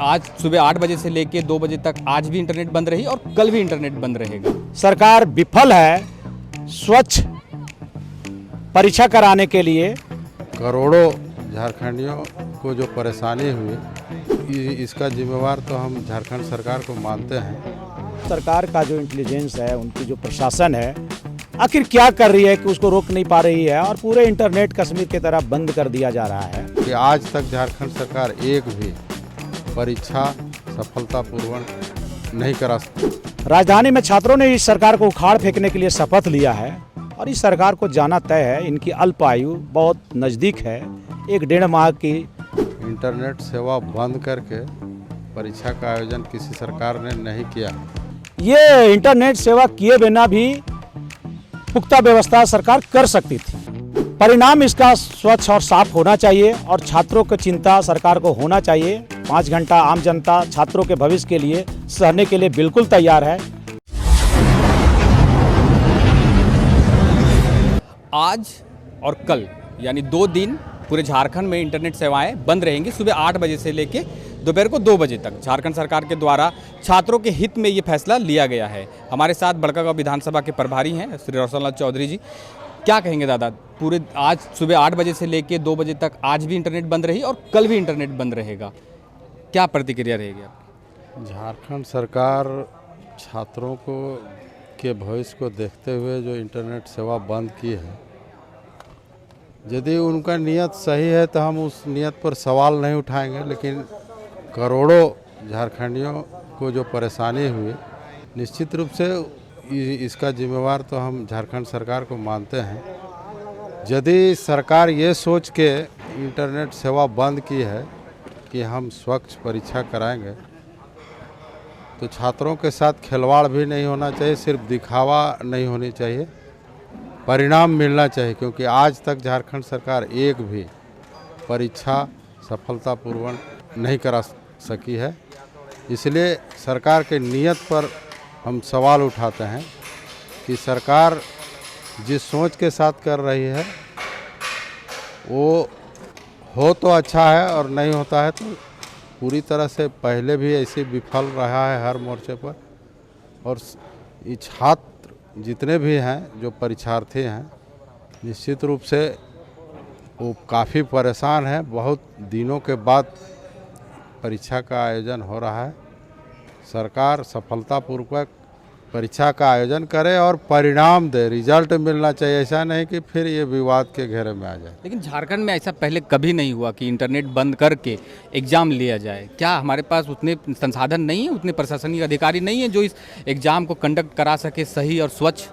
आज सुबह 8 बजे से लेके 2 बजे तक आज भी इंटरनेट बंद रही और कल भी इंटरनेट बंद रहेगा। सरकार विफल है स्वच्छ परीक्षा कराने के लिए। करोड़ों झारखंडियों को जो परेशानी हुई इसका जिम्मेवार तो हम झारखंड सरकार को मानते हैं। सरकार का जो इंटेलिजेंस है, उनकी जो प्रशासन है, आखिर क्या कर रही है कि उसको रोक नहीं पा रही है और पूरे इंटरनेट कश्मीर की तरह बंद कर दिया जा रहा है। कि आज तक झारखंड सरकार एक भी परीक्षा सफलतापूर्वक नहीं करा सकती। राजधानी में छात्रों ने इस सरकार को उखाड़ फेंकने के लिए शपथ लिया है और इस सरकार को जाना तय है। इनकी अल्प आयु बहुत नज़दीक है, 1-1.5 माह की। इंटरनेट सेवा बंद करके परीक्षा का आयोजन किसी सरकार ने नहीं किया। ये इंटरनेट सेवा किए बिना भी पुख्ता व्यवस्था सरकार कर सकती थी। परिणाम इसका स्वच्छ और साफ होना चाहिए और छात्रों की चिंता सरकार को होना चाहिए। 5 घंटा आम जनता छात्रों के भविष्य के लिए सहने के लिए बिल्कुल तैयार है। आज और कल यानी 2 दिन पूरे झारखंड में इंटरनेट सेवाएं बंद रहेंगी। सुबह 8 बजे से लेके दोपहर को 2 बजे तक झारखंड सरकार के द्वारा छात्रों के हित में ये फैसला लिया गया है। हमारे साथ बड़कागांव विधानसभा के प्रभारी हैं श्री रोशनलाल चौधरी जी। क्या कहेंगे दादा, पूरे आज सुबह 8 बजे से लेके 2 बजे तक आज भी इंटरनेट बंद रही और कल भी इंटरनेट बंद रहेगा, क्या प्रतिक्रिया रहेगी आपकी? झारखंड सरकार छात्रों को के भविष्य को देखते हुए जो इंटरनेट सेवा बंद की है, यदि उनका नियत सही है तो हम उस नियत पर सवाल नहीं उठाएंगे, लेकिन करोड़ों झारखंडियों को जो परेशानी हुई, निश्चित रूप से इसका जिम्मेवार तो हम झारखंड सरकार को मानते हैं। यदि सरकार ये सोच के इंटरनेट सेवा बंद की है कि हम स्वच्छ परीक्षा कराएंगे, तो छात्रों के साथ खिलवाड़ भी नहीं होना चाहिए, सिर्फ दिखावा नहीं होनी चाहिए, परिणाम मिलना चाहिए। क्योंकि आज तक झारखंड सरकार एक भी परीक्षा सफलतापूर्वक नहीं करा सकी है। इसलिए सरकार के नियत पर हम सवाल उठाते हैं कि सरकार जिस सोच के साथ कर रही है वो हो तो अच्छा है, और नहीं होता है तो पूरी तरह से पहले भी ऐसे विफल रहा है हर मोर्चे पर। और ये छात्र जितने भी हैं, जो परीक्षार्थी हैं, निश्चित रूप से वो काफ़ी परेशान हैं। बहुत दिनों के बाद परीक्षा का आयोजन हो रहा है। सरकार सफलतापूर्वक परीक्षा का आयोजन करे और परिणाम दे, रिजल्ट मिलना चाहिए। ऐसा नहीं कि फिर ये विवाद के घेरे में आ जाए। लेकिन झारखंड में ऐसा पहले कभी नहीं हुआ कि इंटरनेट बंद करके एग्ज़ाम लिया जाए। क्या हमारे पास उतने संसाधन नहीं है, उतने प्रशासनिक अधिकारी नहीं है जो इस एग्ज़ाम को कंडक्ट करा सके सही और स्वच्छ?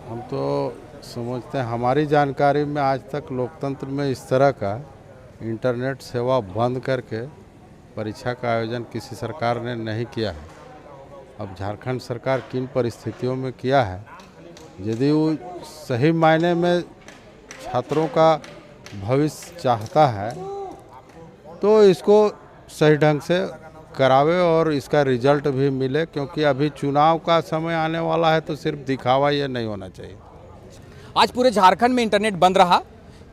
हम तो समझते हैं, हमारी जानकारी में आज तक लोकतंत्र में इस तरह का इंटरनेट सेवा बंद करके परीक्षा का आयोजन किसी सरकार ने नहीं किया है। अब झारखंड सरकार किन परिस्थितियों में किया है, यदि वो सही मायने में छात्रों का भविष्य चाहता है तो इसको सही ढंग से करावे और इसका रिजल्ट भी मिले। क्योंकि अभी चुनाव का समय आने वाला है, तो सिर्फ दिखावा ये नहीं होना चाहिए। आज पूरे झारखंड में इंटरनेट बंद रहा।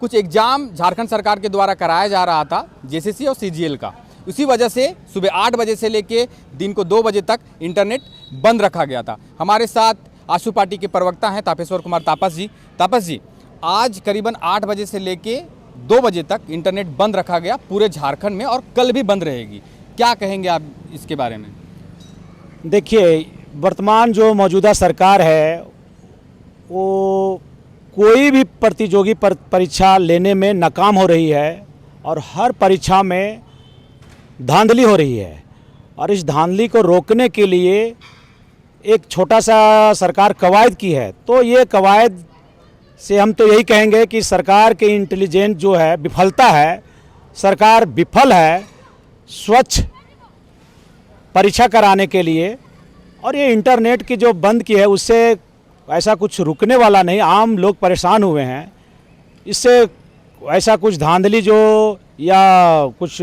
कुछ एग्जाम झारखंड सरकार के द्वारा कराया जा रहा था, जेसीसी और सीजीएल का। उसी वजह से सुबह 8 बजे से लेके दिन को 2 बजे तक इंटरनेट बंद रखा गया था। हमारे साथ आशु पार्टी के प्रवक्ता हैं तापेश्वर कुमार तापस जी। तापस जी, आज करीबन 8 बजे से लेके 2 बजे तक इंटरनेट बंद रखा गया पूरे झारखंड में और कल भी बंद रहेगी, क्या कहेंगे आप इसके बारे में? देखिए, वर्तमान जो मौजूदा सरकार है वो कोई भी प्रतियोगी परीक्षा लेने में नाकाम हो रही है और हर परीक्षा में धांधली हो रही है। और इस धांधली को रोकने के लिए एक छोटा सा सरकार कवायद की है। तो ये कवायद से हम तो यही कहेंगे कि सरकार के इंटेलिजेंस जो है विफलता है। सरकार विफल है स्वच्छ परीक्षा कराने के लिए। और ये इंटरनेट की जो बंद की है उससे ऐसा कुछ रुकने वाला नहीं। आम लोग परेशान हुए हैं इससे। ऐसा कुछ धांधली जो या कुछ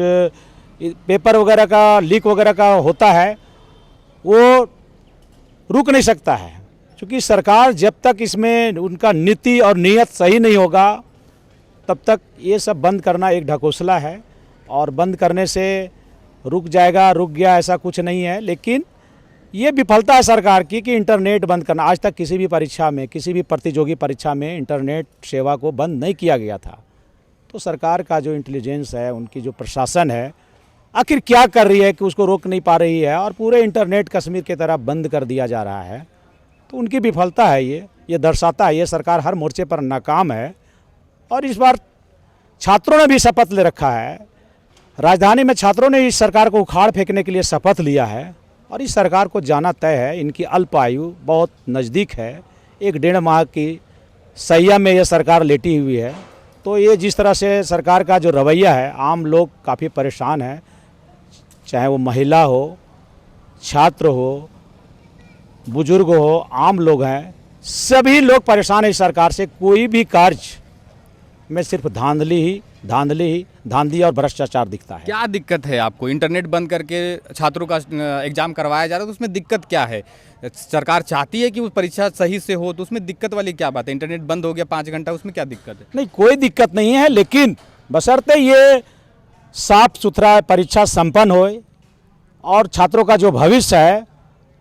पेपर वगैरह का लीक वगैरह का होता है वो रुक नहीं सकता है। क्योंकि सरकार जब तक इसमें उनका नीति और नीयत सही नहीं होगा तब तक ये सब बंद करना एक ढकोसला है। और बंद करने से रुक जाएगा, रुक गया, ऐसा कुछ नहीं है। लेकिन ये विफलता है सरकार की कि इंटरनेट बंद करना। आज तक किसी भी परीक्षा में, किसी भी प्रतियोगी परीक्षा में इंटरनेट सेवा को बंद नहीं किया गया था। तो सरकार का जो इंटेलिजेंस है, उनकी जो प्रशासन है, आखिर क्या कर रही है कि उसको रोक नहीं पा रही है और पूरे इंटरनेट कश्मीर की तरह बंद कर दिया जा रहा है। तो उनकी विफलता है ये दर्शाता है ये सरकार हर मोर्चे पर नाकाम है। और इस बार छात्रों ने भी शपथ ले रखा है, राजधानी में छात्रों ने इस सरकार को उखाड़ फेंकने के लिए शपथ लिया है। और इस सरकार को जाना तय है, इनकी अल्प आयु बहुत नज़दीक है, 1-1.5 माह की सैया में ये सरकार लेटी हुई है। तो ये जिस तरह से सरकार का जो रवैया है, आम लोग काफ़ी परेशान हैं, चाहे वो महिला हो, छात्र हो, बुजुर्ग हो, आम लोग हैं, सभी लोग परेशान हैं इस सरकार से। कोई भी कार्य में सिर्फ धांधली और भ्रष्टाचार दिखता है। क्या दिक्कत है आपको? इंटरनेट बंद करके छात्रों का एग्जाम करवाया जा रहा है, तो उसमें दिक्कत क्या है? सरकार चाहती है कि उस परीक्षा सही से हो, तो उसमें दिक्कत वाली क्या बात है? इंटरनेट बंद हो गया 5 घंटा, उसमें क्या दिक्कत है? नहीं, कोई दिक्कत नहीं है, लेकिन बशर्ते ये साफ सुथरा परीक्षा संपन्न हो और छात्रों का जो भविष्य है,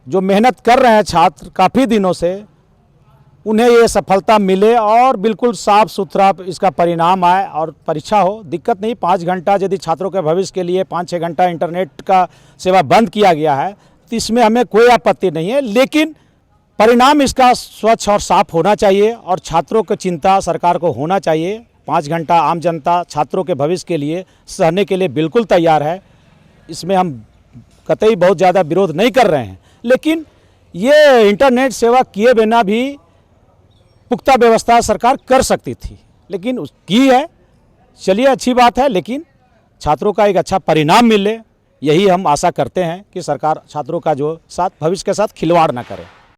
जो मेहनत कर रहे हैं छात्र काफ़ी दिनों से, उन्हें ये सफलता मिले और बिल्कुल साफ सुथरा इसका परिणाम आए और परीक्षा हो। दिक्कत नहीं, 5 घंटा यदि छात्रों के भविष्य के लिए 5-6 घंटा इंटरनेट का सेवा बंद किया गया है, तो इसमें हमें कोई आपत्ति नहीं है। लेकिन परिणाम इसका स्वच्छ और साफ होना चाहिए और छात्रों की चिंता सरकार को होना चाहिए। 5 घंटा आम जनता छात्रों के भविष्य के लिए सहने के लिए बिल्कुल तैयार है, इसमें हम कतई बहुत ज़्यादा विरोध नहीं कर रहे हैं। लेकिन ये इंटरनेट सेवा किए बिना भी पुख्ता व्यवस्था सरकार कर सकती थी, लेकिन की है। चलिए, अच्छी बात है, लेकिन छात्रों का एक अच्छा परिणाम मिले, यही हम आशा करते हैं कि सरकार छात्रों का जो साथ भविष्य के साथ खिलवाड़ ना करे।